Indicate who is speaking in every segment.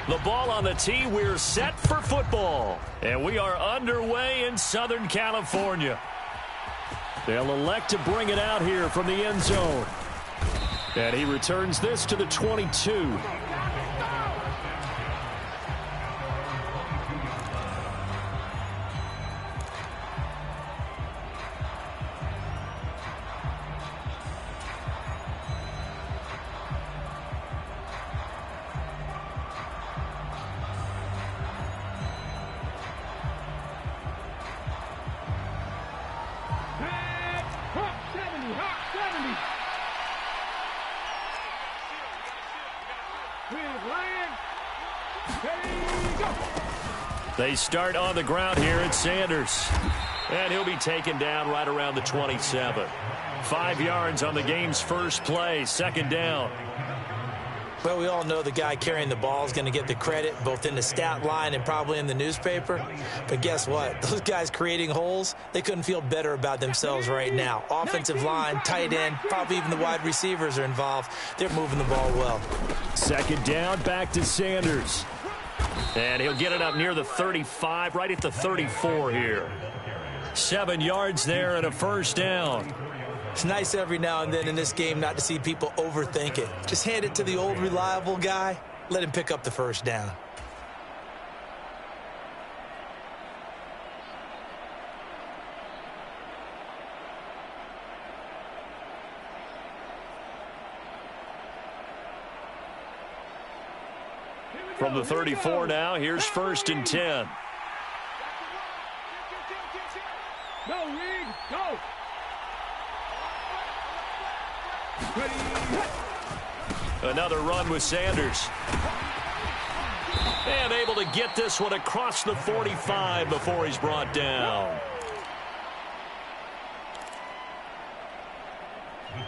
Speaker 1: The ball on the tee. We're set for football. And we are underway in Southern California. They'll elect to bring it out here from the end zone. And he returns this to the 22. They start on the ground here at Sanders. And he'll be taken down right around the 27. 5 yards on the game's first play, second down.
Speaker 2: Well, we all know the guy carrying the ball is going to get the credit, both in the stat line and probably in the newspaper. But guess what? Those guys creating holes, they couldn't feel better about themselves right now. Offensive line, tight end, probably even the wide receivers are involved. They're moving the ball well.
Speaker 1: Second down, back to Sanders. And he'll get it up near the 35, right at the 34 here. 7 yards there and a first down.
Speaker 2: It's nice every now and then in this game not to see people overthink it. Just hand it to the old reliable guy. Let him pick up the first down.
Speaker 1: From the 34 now, here's 1st and 10.
Speaker 3: Go, Reed, go.
Speaker 1: Another run with Sanders. And able to get this one across the 45 before he's brought down.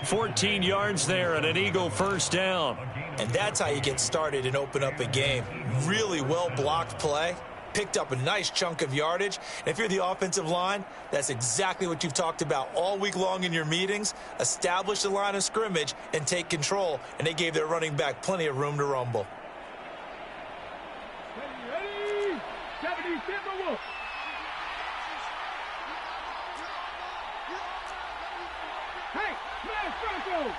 Speaker 1: 14 yards there and an Eagle first down.
Speaker 2: And that's how you get started and open up a game. Really well-blocked play. Picked up a nice chunk of yardage. And if you're the offensive line, that's exactly what you've talked about all week long in your meetings. Establish the line of scrimmage and take control. And they gave their running back plenty of room to rumble.
Speaker 3: Ready? 70, Timberwolf. Hey, man, Franco.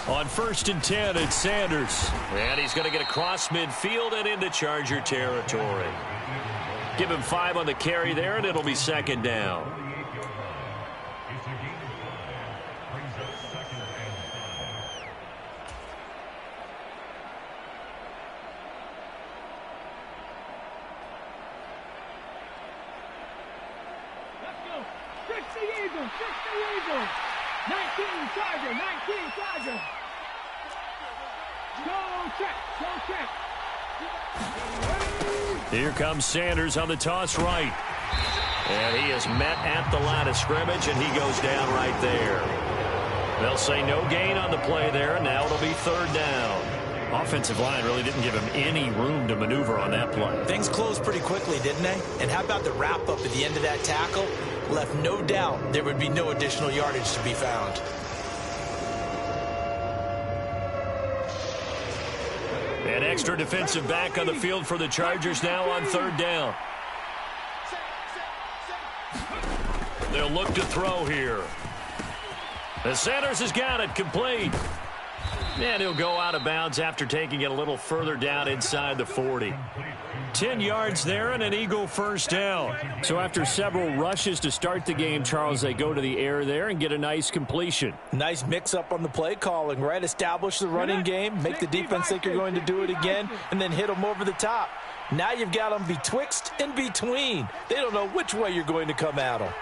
Speaker 1: On 1st and 10, it's Sanders. And he's going to get across midfield and into Charger territory. Give him 5 on the carry there, and it'll be second down.
Speaker 3: Let's go. 60 Eagles, 60 Eagles. 19 Charger, 19 Charger. Go check.
Speaker 1: Here comes Sanders on the toss right. And he is met at the line of scrimmage, and he goes down right there. They'll say no gain on the play there, and now it'll be third down. Offensive line really didn't give him any room to maneuver on that play.
Speaker 2: Things closed pretty quickly, didn't they? And how about the wrap-up at the end of that tackle? Left no doubt there would be no additional yardage to be found.
Speaker 1: An extra defensive back on the field for the Chargers now on third down. They'll look to throw here. And Sanders has got it complete. And he'll go out of bounds after taking it a little further down inside the 40. 10 yards there and an Eagle first down. So after several rushes to start the game, Charles, they go to the air there and get a nice completion.
Speaker 2: Nice mix-up on the play calling, right? Establish the running game, make the defense think you're going to do it again, and then hit them over the top. Now you've got them betwixt and between. They don't know which way you're going to come at them.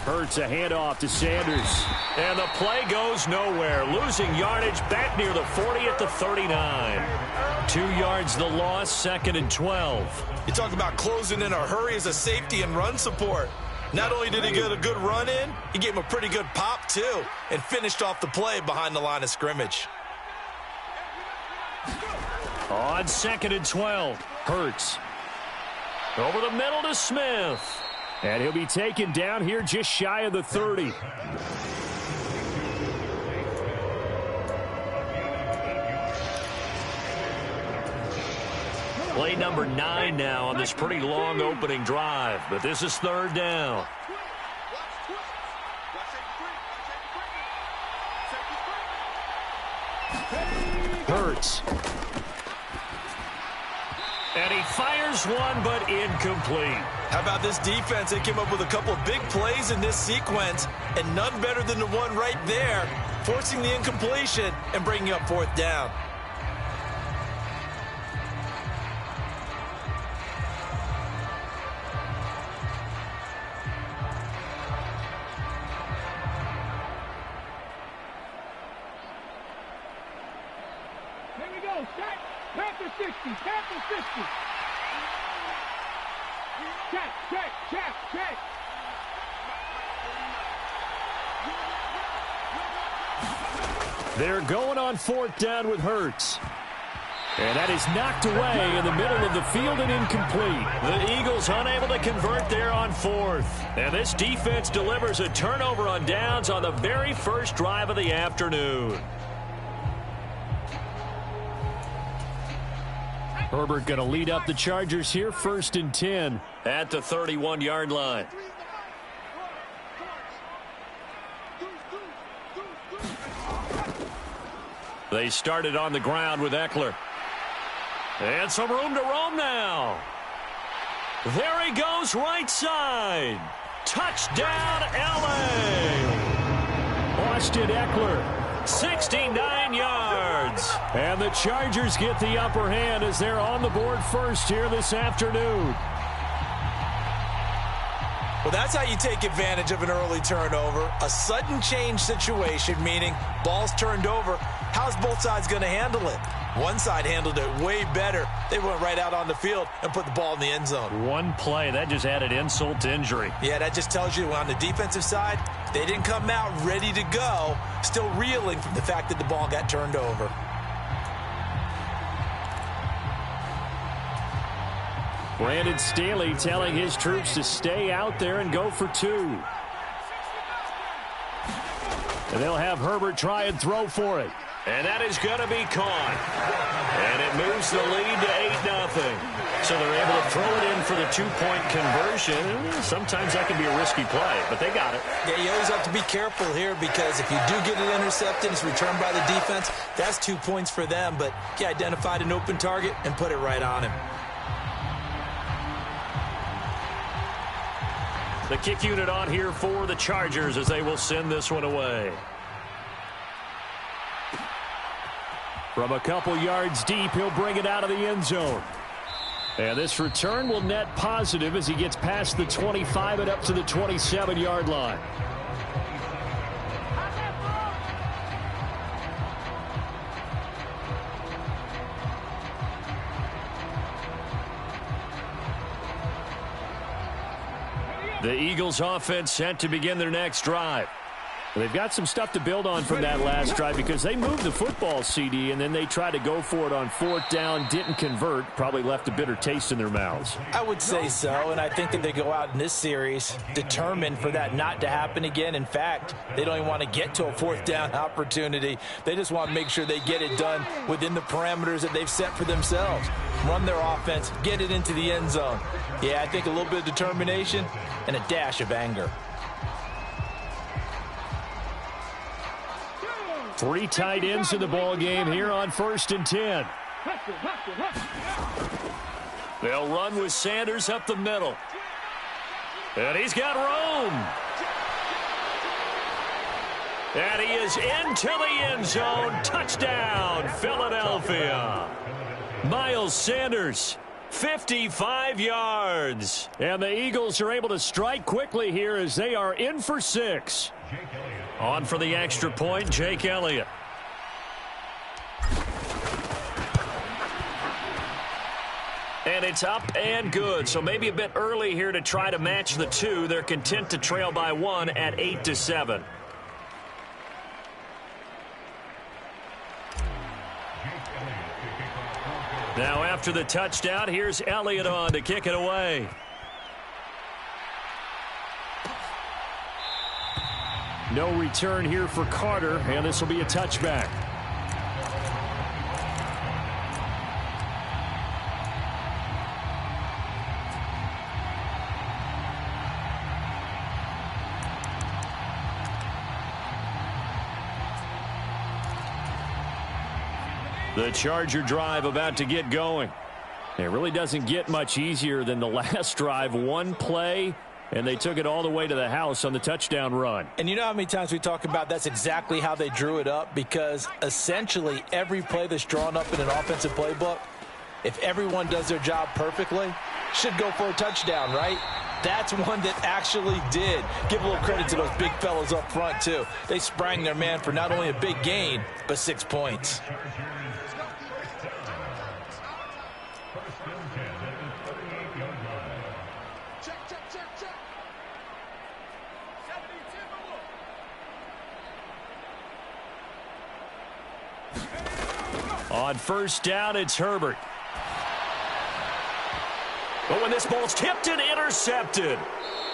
Speaker 1: Hurts a handoff to Sanders. And the play goes nowhere. Losing yardage back near the 40 at the 39. 2 yards the loss, 2nd and 12.
Speaker 2: You talk about closing in a hurry as a safety and run support. Not only did he get a good run in, he gave him a pretty good pop too and finished off the play behind the line of scrimmage.
Speaker 1: On 2nd and 12, Hurts. Over the middle to Smith. And he'll be taken down here just shy of the 30. Play number 9 now on this pretty long opening drive, but this is third down. Hurts. And he fires one, but incomplete.
Speaker 2: How about this defense? They came up with a couple of big plays in this sequence, and none better than the one right there, forcing the incompletion and bringing up fourth down.
Speaker 3: Here we go. Set. Panther 60. Panther 60. Check, check, check, check.
Speaker 1: They're going on fourth down with Hurts. And that is knocked away in the middle of the field and incomplete. The Eagles unable to convert there on fourth. And this defense delivers a turnover on downs on the very first drive of the afternoon. Herbert going to lead up the Chargers here, 1st and 10 at the 31-yard line. They started on the ground with Eckler. And some room to roam now. There he goes, right side. Touchdown, L.A. Austin Eckler. 69 yards. And the Chargers get the upper hand as they're on the board first here this afternoon.
Speaker 2: Well, that's how you take advantage of an early turnover. A sudden change situation, meaning ball's turned over. How's both sides going to handle it? One side handled it way better. They went right out on the field and put the ball in the end zone.
Speaker 1: One play, that just added insult to injury.
Speaker 2: Yeah, that just tells you on the defensive side, they didn't come out ready to go, still reeling from the fact that the ball got turned over.
Speaker 1: Brandon Staley telling his troops to stay out there and go for 2. And they'll have Herbert try and throw for it. And that is going to be caught. And it moves the lead to 8-0. So they're able to throw it in for the 2-point conversion. Sometimes that can be a risky play, but they got it.
Speaker 2: Yeah, you always have to be careful here because if you do get it intercepted, it's returned by the defense, that's 2 points for them. But he identified an open target and put it right on him.
Speaker 1: The kick unit on here for the Chargers as they will send this one away. From a couple yards deep, he'll bring it out of the end zone. And this return will net positive as he gets past the 25 and up to the 27-yard line. The Eagles offense set to begin their next drive. They've got some stuff to build on from that last drive because they moved the football, CD, and then they tried to go for it on fourth down, didn't convert, probably left a bitter taste in their mouths.
Speaker 2: I would say so, and I think that they go out in this series determined for that not to happen again. In fact, they don't even want to get to a fourth down opportunity. They just want to make sure they get it done within the parameters that they've set for themselves. Run their offense, get it into the end zone. Yeah, I think a little bit of determination and a dash of anger.
Speaker 1: 3 tight ends in the ball game here on 1st and 10. They'll run with Sanders up the middle. And he's got room. And he is into the end zone. Touchdown, Philadelphia. Miles Sanders, 55 yards. And the Eagles are able to strike quickly here as they are in for 6. On for the extra point, Jake Elliott. And it's up and good. So maybe a bit early here to try to match the 2. They're content to trail by 1 at 8-7. Now after the touchdown, here's Elliott on to kick it away. No return here for Carter, and this will be a touchback. The Charger drive about to get going. It really doesn't get much easier than the last drive. One play, and they took it all the way to the house on the touchdown run.
Speaker 2: And you know how many times we talk about that's exactly how they drew it up? Because essentially every play that's drawn up in an offensive playbook, if everyone does their job perfectly, should go for a touchdown, right? That's one that actually did. Give a little credit to those big fellas up front, too. They sprang their man for not only a big gain, but 6 points.
Speaker 1: On first down, it's Herbert. But when this ball's tipped and intercepted,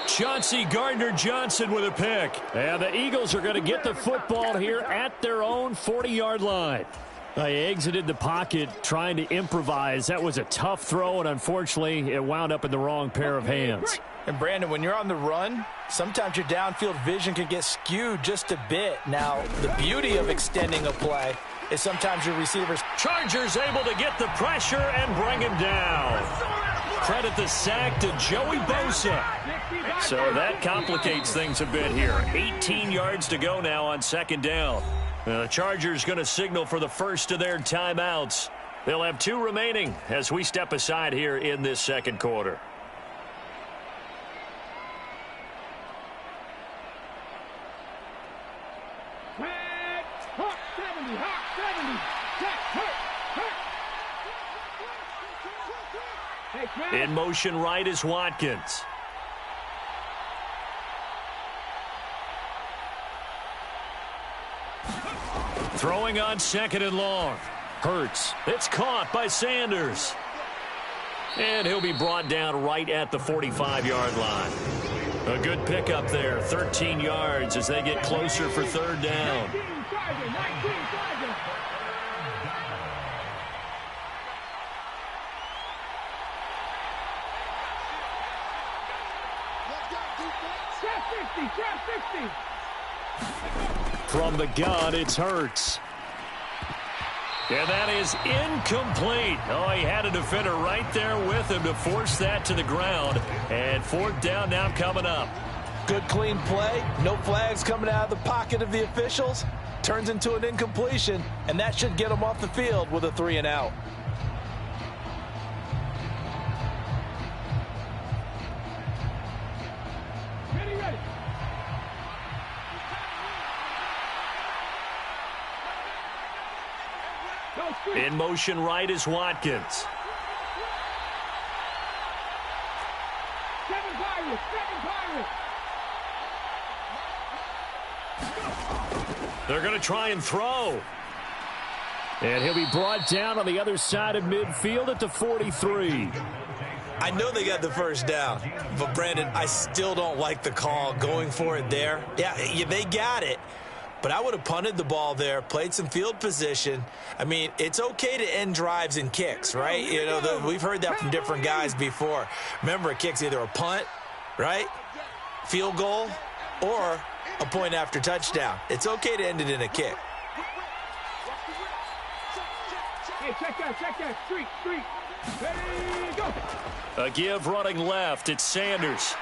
Speaker 1: Chauncey Gardner-Johnson with a pick. And the Eagles are going to get the football here at their own 40-yard line. They exited the pocket trying to improvise. That was a tough throw, and unfortunately, it wound up in the wrong pair of hands.
Speaker 2: And, Brandon, when you're on the run, sometimes your downfield vision can get skewed just a bit. Now, the beauty of extending a play is sometimes your receivers.
Speaker 1: Chargers able to get the pressure and bring him down. Credit the sack to Joey Bosa. So that complicates things a bit here. 18 yards to go now on second down. The Chargers going to signal for the first of their timeouts. They'll have 2 remaining as we step aside here in this second quarter. In motion right is Watkins. Throwing on second and long. Hurts. It's caught by Sanders. And he'll be brought down right at the 45-yard line. A good pickup there. 13 yards as they get closer for third down. From the gun, it's Hurts. And that is incomplete. Oh, he had a defender right there with him to force that to the ground. And fourth down now coming up.
Speaker 2: Good, clean play. No flags coming out of the pocket of the officials. Turns into an incompletion, and that should get them off the field with a 3 and out.
Speaker 1: In motion right is Watkins. They're going to try and throw. And he'll be brought down on the other side of midfield at the 43.
Speaker 2: I know they got the first down, but, Brandon, I still don't like the call going for it there. Yeah, they got it. But I would have punted the ball there, played some field position. I mean, it's okay to end drives and kicks, right? You know, we've heard that from different guys before. Remember, a kick's either a punt, right, field goal, or a point after touchdown. It's okay to end it in a kick.
Speaker 3: Hey, check that. Street. Ready, go.
Speaker 1: A give running left. It's Sanders.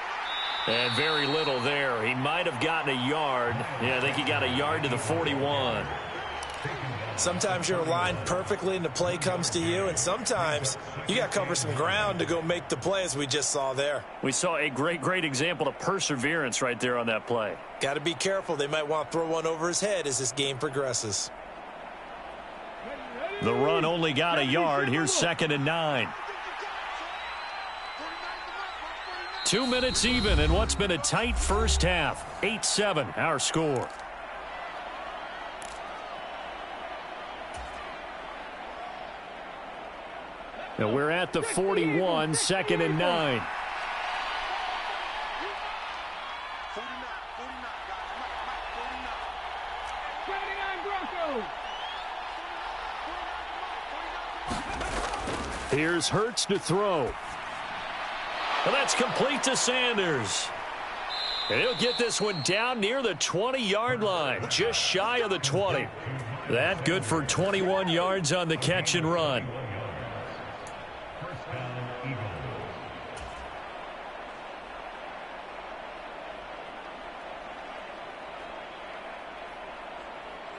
Speaker 1: And very little there. He might have gotten a yard. Yeah, I think he got a yard to the 41.
Speaker 2: Sometimes you're aligned perfectly and the play comes to you, and sometimes you got to cover some ground to go make the play, as we just saw there.
Speaker 1: We saw a great example of perseverance right there on that play.
Speaker 2: Got to be careful. They might want to throw one over his head as this game progresses.
Speaker 1: The run only got a yard. Here's 2nd and 9. 2 minutes even in what's been a tight first half. 8-7 our score. Now we're at the 41, 2nd and 9. Here's Hurts to throw. Well, that's complete to Sanders. And he'll get this one down near the 20-yard line, just shy of the 20. That good for 21 yards on the catch and run.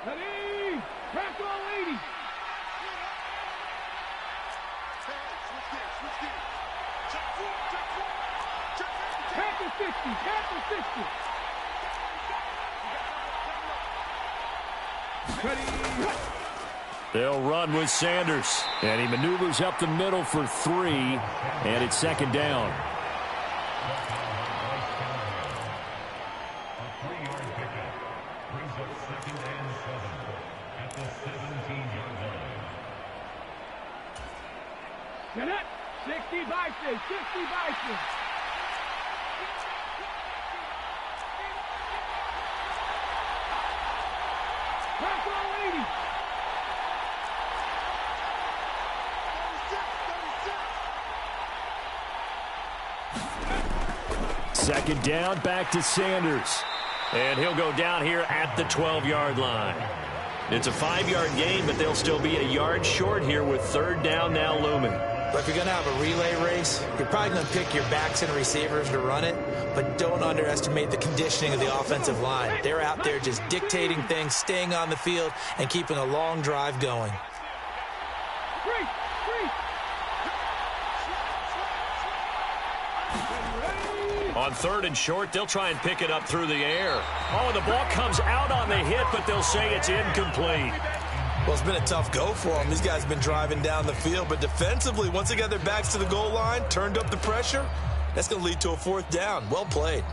Speaker 3: Ready? Crack all 80. Tackle 50. Tackle 50. Ready?
Speaker 1: They'll run with Sanders. And he maneuvers up the middle for 3. And it's second down.
Speaker 3: Get it? 60 Bison. 60 Bison. Crack all 80.
Speaker 1: Second down, back to Sanders. And he'll go down here at the 12-yard line. It's a 5-yard gain, but they'll still be a yard short here with third down now looming.
Speaker 2: But if you're going to have a relay race, you're probably going to pick your backs and receivers to run it, but don't underestimate the conditioning of the offensive line. They're out there just dictating things, staying on the field, and keeping a long drive going.
Speaker 1: On third and short, they'll try and pick it up through the air. Oh, and the ball comes out on the hit, but they'll say it's incomplete.
Speaker 2: Well, it's been a tough go for them. These guys have been driving down the field, but defensively, once they got their backs to the goal line, turned up the pressure, that's going to lead to a fourth down. Well played.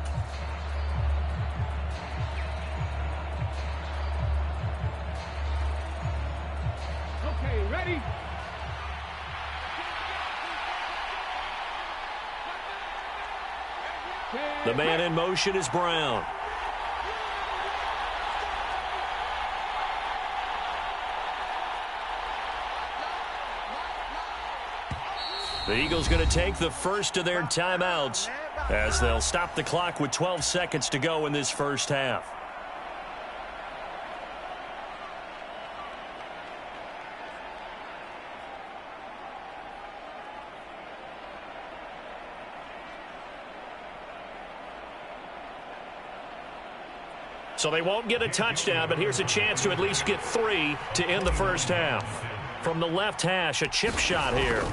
Speaker 3: Okay, ready?
Speaker 1: The man in motion is Brown. The Eagles going to take the first of their timeouts as they'll stop the clock with 12 seconds to go in this first half. So they won't get a touchdown, but here's a chance to at least get 3 to end the first half. From the left hash, a chip shot here.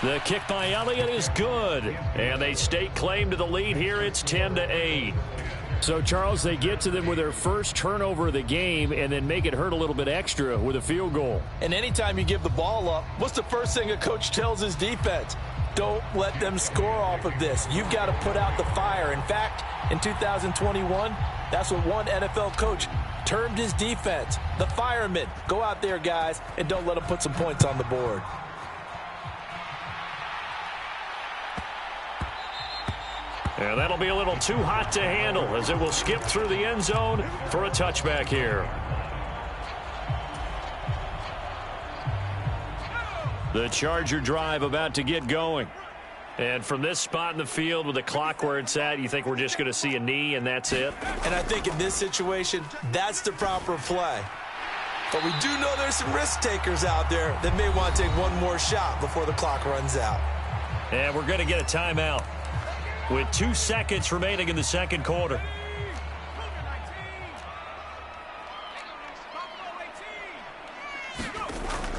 Speaker 1: The kick by Elliott is good, and they stake claim to the lead here. It's 10-8. So, Charles, they get to them with their first turnover of the game and then make it hurt a little bit extra with a field goal.
Speaker 2: And anytime you give the ball up, what's the first thing a coach tells his defense? Don't let them score off of this. You've got to put out the fire. In fact, in 2021, that's what one NFL coach termed his defense, the firemen. Go out there, guys, and don't let them put some points on the board.
Speaker 1: And that'll be a little too hot to handle as it will skip through the end zone for a touchback here. The Charger drive about to get going. And from this spot in the field with the clock where it's at, you think we're just going to see a knee and that's it?
Speaker 2: And I think in this situation, that's the proper play. But we do know there's some risk takers out there that may want to take one more shot before the clock runs out.
Speaker 1: And we're going to get a timeout with 2 seconds remaining in the second quarter.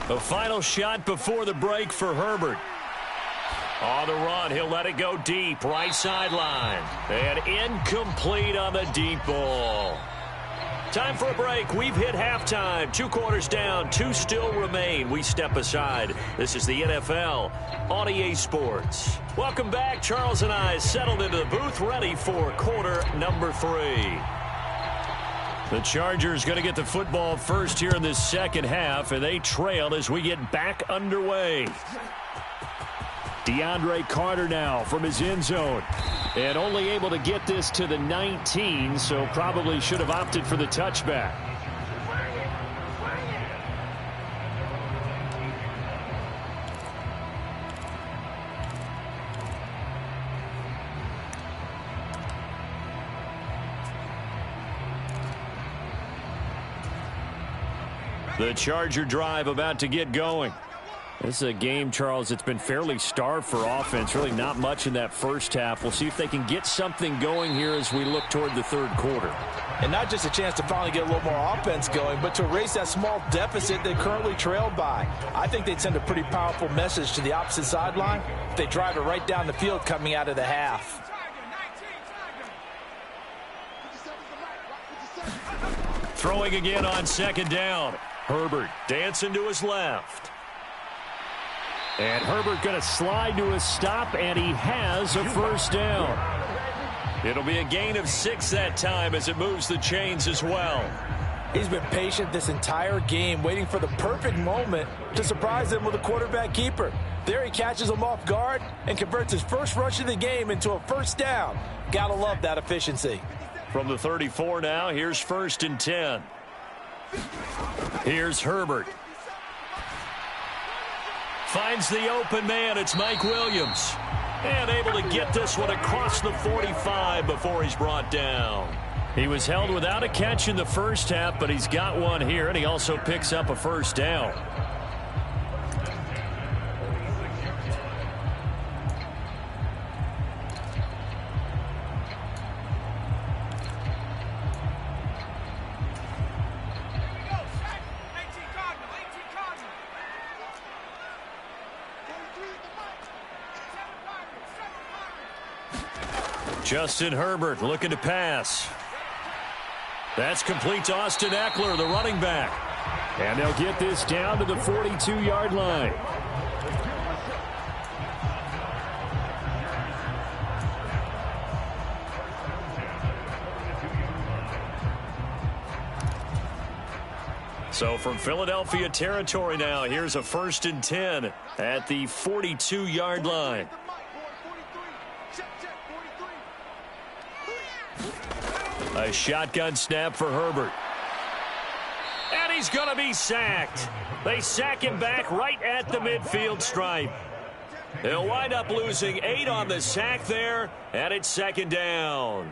Speaker 1: The final shot before the break for Herbert. On the run, he'll let it go deep, right sideline. And incomplete on the deep ball. Time for a break. We've hit halftime. 2 quarters down, 2 still remain. We step aside. This is the NFL on EA Sports. Welcome back. Charles and I settled into the booth, ready for quarter number 3. The Chargers going to get the football first here in this second half, and they trail as we get back underway. DeAndre Carter now from his end zone. And only able to get this to the 19, so probably should have opted for the touchback. The Charger drive about to get going. This is a game, Charles, it's been fairly starved for offense. Really not much in that first half. We'll see if they can get something going here as we look toward the third quarter.
Speaker 2: And not just a chance to finally get a little more offense going, but to erase that small deficit they currently trailed by. I think they'd send a pretty powerful message to the opposite sideline if they drive it right down the field coming out of the half.
Speaker 1: Throwing again on second down. Herbert dancing to his left. And Herbert going to slide to a stop, and he has a first down. It'll be a gain of 6 that time as it moves the chains as well.
Speaker 2: He's been patient this entire game, waiting for the perfect moment to surprise them with a quarterback keeper. There he catches him off guard and converts his first rush of the game into a first down. Gotta love that efficiency.
Speaker 1: From the 34 now, here's 1st and 10. Here's Herbert. Finds the open man. It's Mike Williams. And able to get this one across the 45 before he's brought down. He was held without a catch in the first half, but he's got one here, and he also picks up a first down. Justin Herbert looking to pass. That's complete to Austin Eckler, the running back. And they'll get this down to the 42-yard line. So from Philadelphia territory now, here's a 1st and 10 at the 42-yard line. A shotgun snap for Herbert. And he's going to be sacked. They sack him back right at the midfield stripe. They'll wind up losing 8 on the sack there, and it's 2nd down.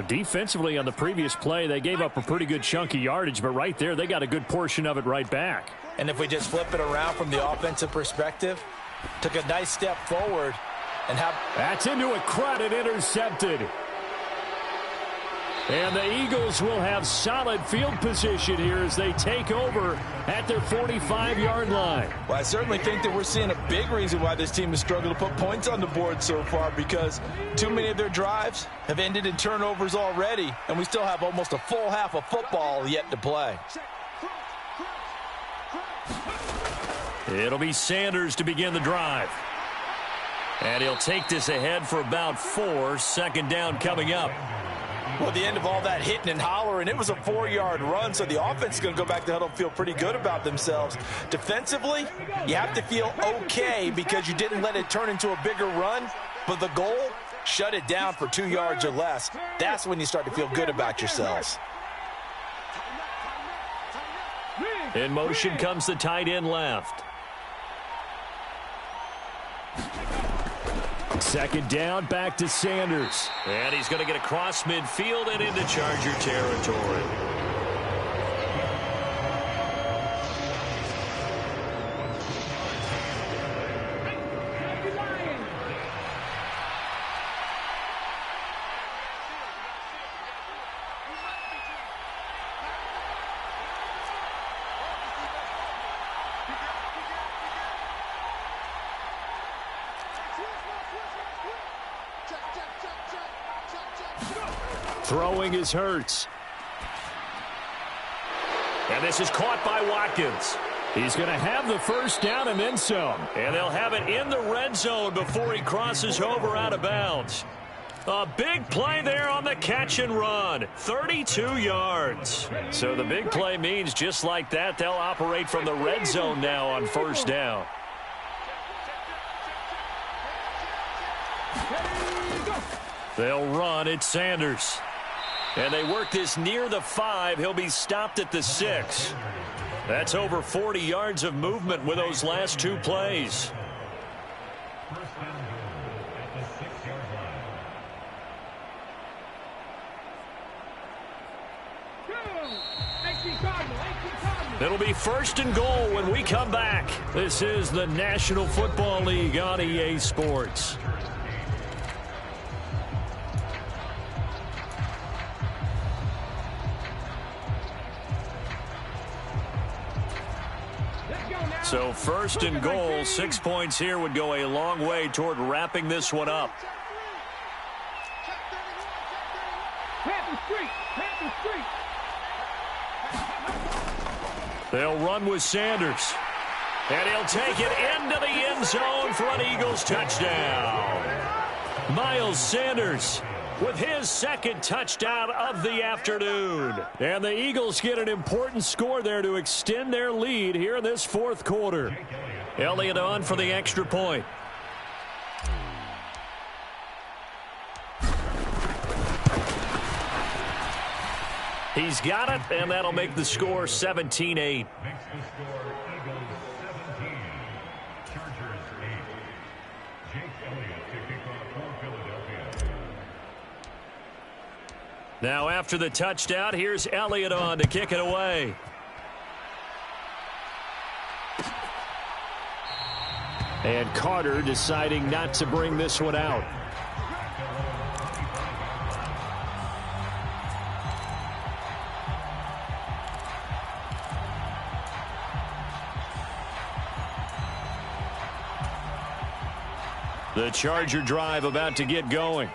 Speaker 1: Defensively on the previous play, they gave up a pretty good chunk of yardage, but right there, they got a good portion of it right back.
Speaker 2: And if we just flip it around from the offensive perspective, took a nice step forward and have...
Speaker 1: That's into a crowd and intercepted. And the Eagles will have solid field position here as they take over at their 45-yard line.
Speaker 2: Well, I certainly think that we're seeing a big reason why this team has struggled to put points on the board so far, because too many of their drives have ended in turnovers already, and we still have almost a full half of football yet to play.
Speaker 1: It'll be Sanders to begin the drive. And he'll take this ahead for about 4. 2nd down coming up.
Speaker 2: Well, at the end of all that hitting and hollering, it was a 4-yard run, so the offense is going to go back to the huddle and feel pretty good about themselves. Defensively, you have to feel okay because you didn't let it turn into a bigger run, but the goal, shut it down for 2 yards or less. That's when you start to feel good about yourselves.
Speaker 1: In motion comes the tight end left. 2nd down, back to Sanders. And he's going to get across midfield and into Charger territory. Throwing is Hurts. And this is caught by Watkins. He's going to have the first down and then some. And they'll have it in the red zone before he crosses over out of bounds. A big play there on the catch and run. 32 yards. So the big play means just like that, they'll operate from the red zone now on first down. They'll run. It's Sanders. And they work this near the 5. He'll be stopped at the 6. That's over 40 yards of movement with those last 2 plays. It'll be 1st and goal when we come back. This is the National Football League on EA Sports. So 1st and goal, 6 points here would go a long way toward wrapping this one up. They'll run with Sanders. And he'll take it into the end zone for an Eagles touchdown. Miles Sanders with his 2nd touchdown of the afternoon. And the Eagles get an important score there to extend their lead here in this 4th quarter. Elliott on for the extra point. He's got it, and that'll make the score 17-8.
Speaker 4: Makes the score Eagles 17, Chargers 8. Jake Elliott to kick off for Philadelphia.
Speaker 1: Now after the touchdown, here's Elliott on to kick it away. And Carter deciding not to bring this one out. The Charger drive about to get going.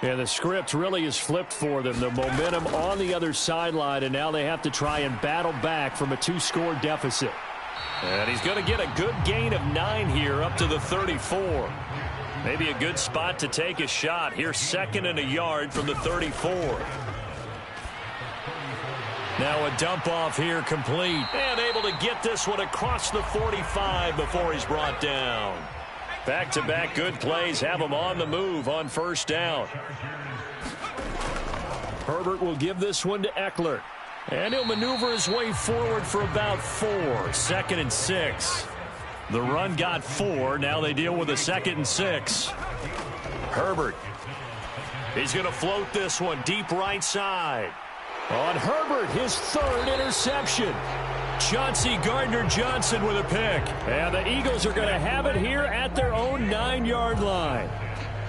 Speaker 1: And the script really is flipped for them. The momentum on the other sideline, and now they have to try and battle back from a 2-score deficit. And he's going to get a good gain of 9 here up to the 34. Maybe a good spot to take a shot. Here's 2nd and a yard from the 34. Now a dump off here complete. And able to get this one across the 45 before he's brought down. Back-to-back good plays have him on the move on 1st down. Herbert will give this one to Eckler. And he'll maneuver his way forward for about 4. 2nd and 6. The run got 4. Now they deal with a 2nd and 6. Herbert. He's going to float this one deep right side. On Herbert, his 3rd interception. Chauncey Gardner-Johnson with a pick. And the Eagles are going to have it here at their own 9-yard line.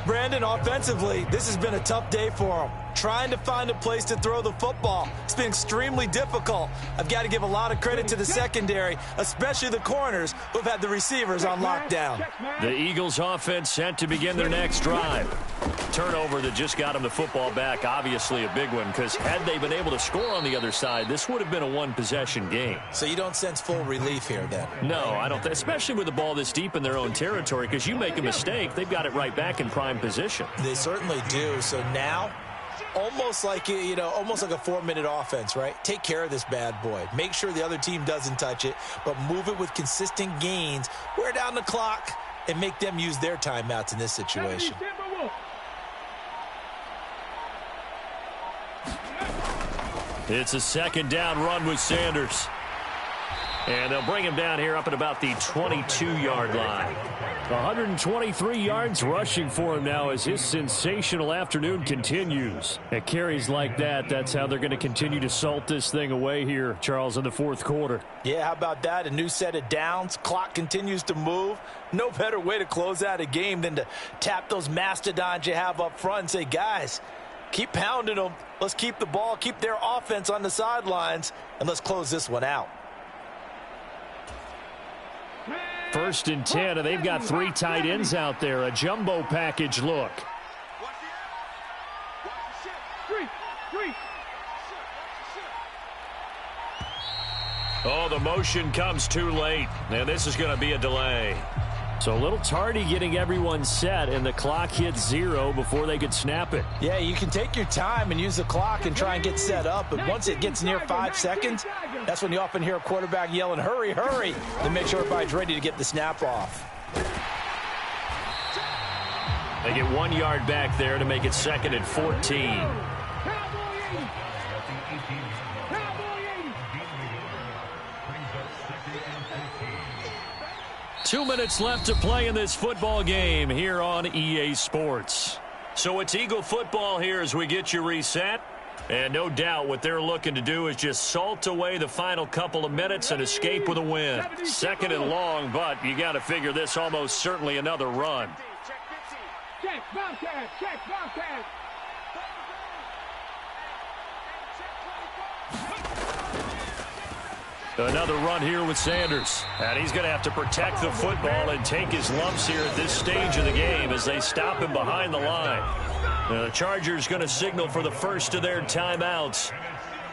Speaker 2: Brandon, offensively, this has been a tough day for him. Trying to find a place to throw the football. It's been extremely difficult. I've got to give a lot of credit to the secondary, especially the corners who've had the receivers on lockdown.
Speaker 1: The Eagles offense set to begin their next drive. Turnover that just got them the football back, obviously a big one, because had they been able to score on the other side, this would have been a 1-possession game.
Speaker 2: So you don't sense full relief here then?
Speaker 1: No, I don't, especially with the ball this deep in their own territory, because you make a mistake, they've got it right back in prime position.
Speaker 2: They certainly do. So now, almost like a 4-minute offense, right? Take care of this bad boy. Make sure the other team doesn't touch it, but move it with consistent gains. Wear down the clock and make them use their timeouts in this situation.
Speaker 1: It's a 2nd down run with Sanders. And they'll bring him down here up at about the 22-yard line. 123 yards rushing for him now as his sensational afternoon continues. At carries like that, that's how they're going to continue to salt this thing away here, Charles, in the 4th quarter.
Speaker 2: Yeah, how about that? A new set of downs. Clock continues to move. No better way to close out a game than to tap those mastodons you have up front and say, guys, keep pounding them. Let's keep the ball, keep their offense on the sidelines, and let's close this one out.
Speaker 1: 1st and 10, and they've got 3 tight ends out there. A jumbo package look. Oh, the motion comes too late, and this is going to be a delay. So a little tardy getting everyone set, and the clock hits 0 before they could snap it.
Speaker 2: Yeah, you can take your time and use the clock and try and get set up, but once it gets near 5 seconds, that's when you often hear a quarterback yelling, hurry, hurry, to make sure everybody's ready to get the snap off.
Speaker 1: They get 1 yard back there to make it 2nd and 14. 2 minutes left to play in this football game here on EA Sports. So it's Eagle football here as we get you reset. And no doubt what they're looking to do is just salt away the final couple of minutes and escape with a win. Second and long, but you got to figure this almost certainly another run.
Speaker 3: Check, Bobcat, check, Bobcat.
Speaker 1: Another run here with Sanders. And he's going to have to protect the football and take his lumps here at this stage of the game as they stop him behind the line. Now, the Chargers going to signal for the first of their timeouts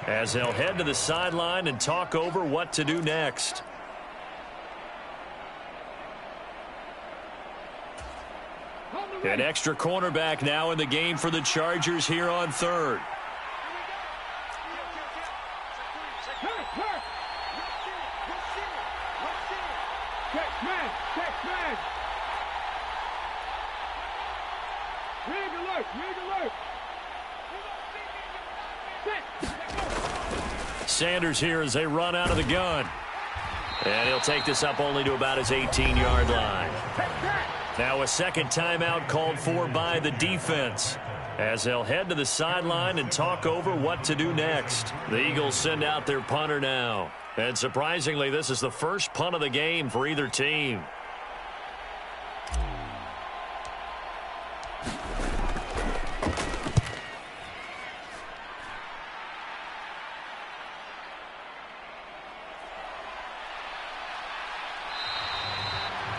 Speaker 1: as they'll head to the sideline and talk over what to do next. An extra cornerback now in the game for the Chargers here on third. Sanders here as they run out of the gun. And he'll take this up only to about his 18-yard line. Now a second timeout called for by the defense as they'll head to the sideline and talk over what to do next. The Eagles send out their punter now. And surprisingly, this is the first punt of the game for either team.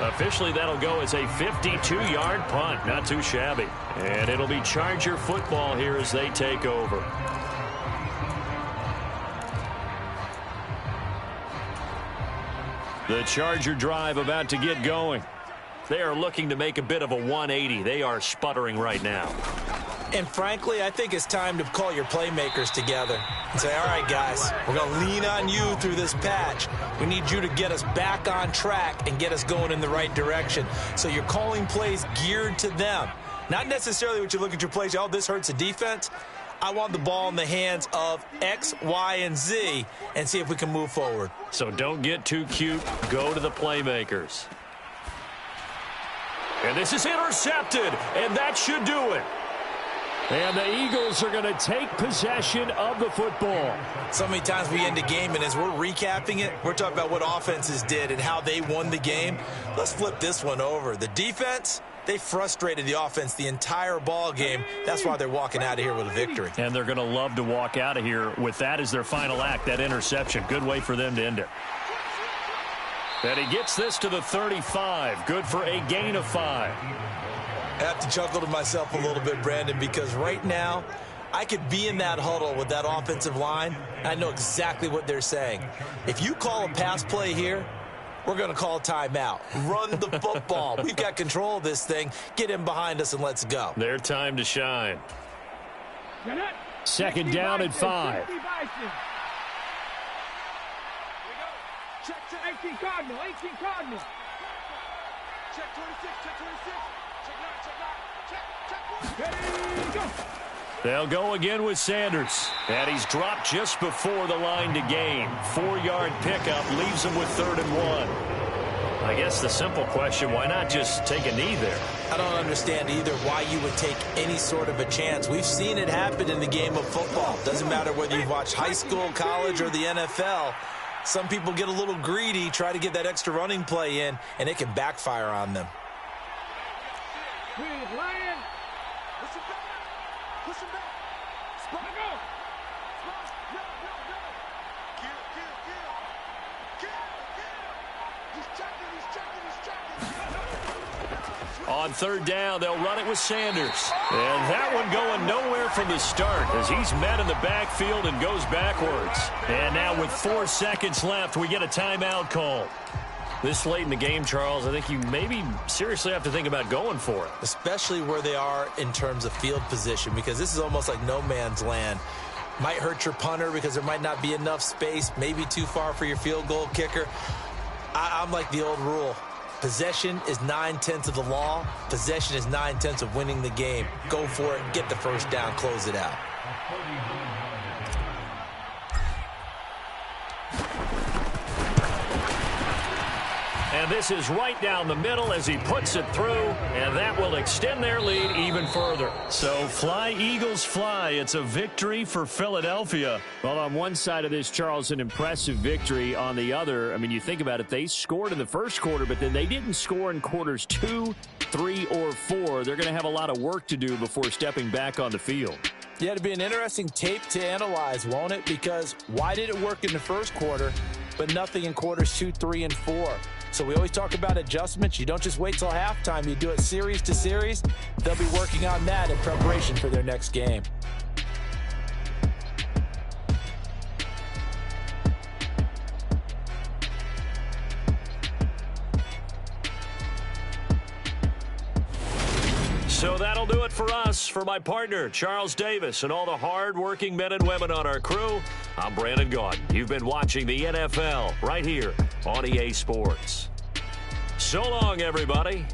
Speaker 1: Officially, that'll go as a 52-yard punt. Not too shabby. And it'll be Charger football here as they take over. The Charger drive about to get going. They are looking to make a bit of a 180. They are sputtering right now.
Speaker 2: And frankly, I think it's time to call your playmakers together and say, all right, guys, we're going to lean on you through this patch. We need you to get us back on track and get us going in the right direction. So you're calling plays geared to them. Not necessarily what you look at your plays, oh, this hurts the defense. I want the ball in the hands of X, Y, and Z and see if we can move forward.
Speaker 1: So don't get too cute. Go to the playmakers. And this is intercepted, and that should do it. And the Eagles are going to take possession of the football.
Speaker 2: So many times we end a game, and as we're recapping it, we're talking about what offenses did and how they won the game. Let's flip this one over. The defense, they frustrated the offense the entire ball game. That's why they're walking out of here with a victory.
Speaker 1: And they're going to love to walk out of here with that as their final act, that interception. Good way for them to end it. And he gets this to the 35. Good for a gain of 5.
Speaker 2: I have to chuckle to myself a little bit, Brandon, because right now I could be in that huddle with that offensive line. I know exactly what they're saying. If you call a pass play here, we're going to call a timeout. Run the football. We've got control of this thing. Get in behind us and let's go.
Speaker 1: Their time to shine. Second down at 5.
Speaker 3: 18 Cardinal, 18 Cardinal.
Speaker 5: Check 26, check 26.
Speaker 1: They'll go again with Sanders. And he's dropped just before the line to gain. 4-yard pickup leaves him with 3rd and 1. I guess the simple question, why not just take a knee there?
Speaker 2: I don't understand either why you would take any sort of a chance. We've seen it happen in the game of football. Doesn't matter whether you've watched high school, college, or the NFL. Some people get a little greedy, try to get that extra running play in, and it can backfire on them.
Speaker 3: Lion.
Speaker 5: Push him back. Spot. Go.
Speaker 1: On 3rd down, they'll run it with Sanders. And that one going nowhere from the start as he's met in the backfield and goes backwards. And now with 4 seconds left, we get a timeout call. This late in the game, Charles, I think you maybe seriously have to think about going for it.
Speaker 2: Especially where they are in terms of field position, because this is almost like no man's land. Might hurt your punter because there might not be enough space, maybe too far for your field goal kicker. I'm like the old rule. Possession is 9/10 of the law. Possession is 9/10 of winning the game. Go for it, get the first down, close it out.
Speaker 1: And this is right down the middle as he puts it through, and that will they'll extend their lead even further.
Speaker 6: So fly, Eagles, fly. It's a victory for Philadelphia.
Speaker 1: Well, on one side of this, Charles, an impressive victory. On the other, I mean, you think about it, they scored in the first quarter, but then they didn't score in quarters 2, 3, or 4. They're going to have a lot of work to do before stepping back on the field.
Speaker 2: Yeah, it'll be an interesting tape to analyze, won't it? Because why did it work in the first quarter, but nothing in quarters 2, 3, and 4? So we always talk about adjustments. You don't just wait till halftime. You do it series to series. They'll be working on that in preparation for their next game.
Speaker 1: So that'll do it for us. For my partner, Charles Davis, and all the hard-working men and women on our crew, I'm Brandon Gaudin. You've been watching the NFL right here on EA Sports. So long, everybody.